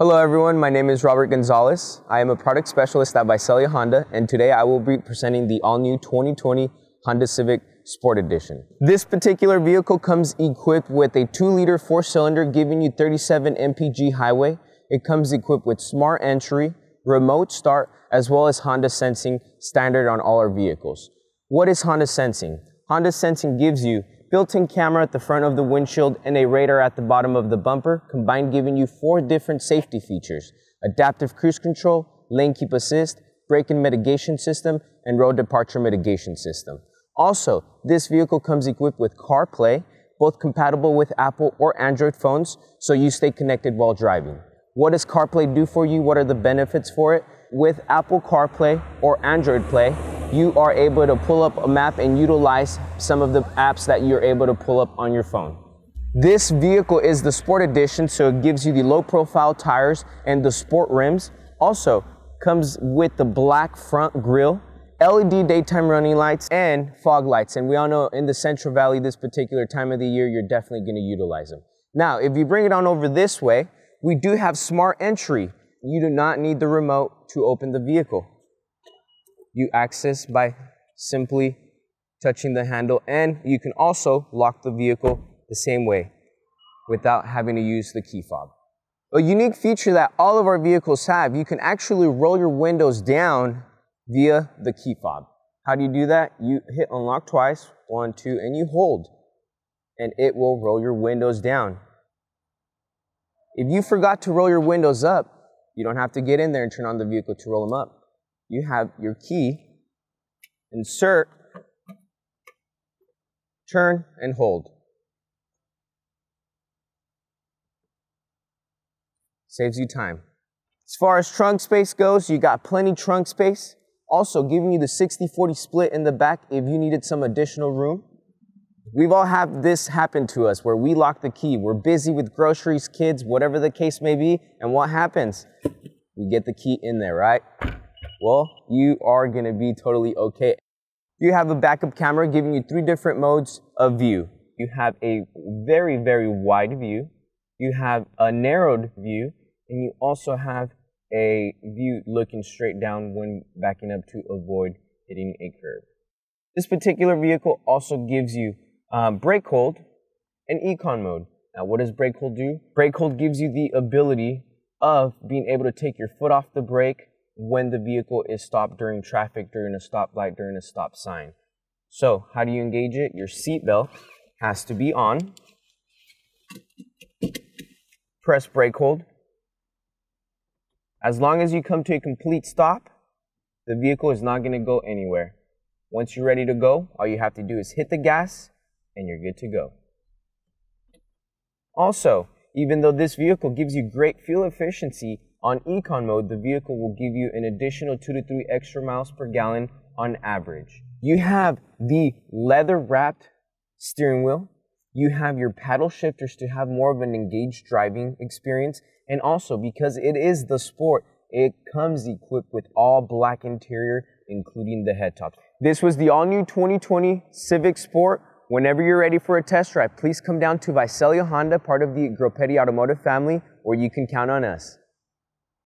Hello everyone, my name is Robert Gonzalez. I am a product specialist at Visalia Honda, and today I will be presenting the all-new 2020 Honda Civic Sport Edition. This particular vehicle comes equipped with a 2-liter 4-cylinder giving you 37 mpg highway. It comes equipped with smart entry, remote start, as well as Honda Sensing standard on all our vehicles. What is Honda Sensing? Honda Sensing gives you built-in camera at the front of the windshield and a radar at the bottom of the bumper, combined giving you 4 different safety features: adaptive cruise control, lane keep assist, braking mitigation system, and road departure mitigation system. Also, this vehicle comes equipped with CarPlay, both compatible with Apple or Android phones, so you stay connected while driving. What does CarPlay do for you? What are the benefits for it? With Apple CarPlay or Android Play, you are able to pull up a map and utilize some of the apps that you're able to pull up on your phone. This vehicle is the Sport Edition, so it gives you the low profile tires and the sport rims. Also comes with the black front grille, LED daytime running lights, and fog lights. And we all know in the Central Valley this particular time of the year, you're definitely going to utilize them. Now, if you bring it on over this way, we do have smart entry. You do not need the remote to open the vehicle. You access by simply touching the handle, and you can also lock the vehicle the same way without having to use the key fob. A unique feature that all of our vehicles have, you can actually roll your windows down via the key fob. How do you do that? You hit unlock twice, 1, 2, and you hold, and it will roll your windows down. If you forgot to roll your windows up, you don't have to get in there and turn on the vehicle to roll them up. You have your key, insert, turn, and hold. Saves you time. As far as trunk space goes, you got plenty trunk space. Also giving you the 60-40 split in the back if you needed some additional room. We've all had this happen to us where we lock the key. We're busy with groceries, kids, whatever the case may be, and what happens? We get the key in there, right? Well, you are going to be totally okay. You have a backup camera giving you 3 different modes of view. You have a very, very wide view. You have a narrowed view, and you also have a view looking straight down when backing up to avoid hitting a curb. This particular vehicle also gives you brake hold and econ mode. Now, what does brake hold do? Brake hold gives you the ability of being able to take your foot off the brake when the vehicle is stopped during traffic, during a stoplight, during a stop sign. So how do you engage it? Your seat belt has to be on. Press brake hold. As long as you come to a complete stop, the vehicle is not going to go anywhere. Once you're ready to go, all you have to do is hit the gas and you're good to go. Also, even though this vehicle gives you great fuel efficiency, on econ mode, the vehicle will give you an additional 2 to 3 extra miles per gallon on average. You have the leather-wrapped steering wheel. You have your paddle shifters to have more of an engaged driving experience. And also, because it is the Sport, it comes equipped with all black interior, including the head top. This was the all-new 2020 Civic Sport. Whenever you're ready for a test drive, please come down to Visalia Honda, part of the Groppetti Automotive family, where you can count on us.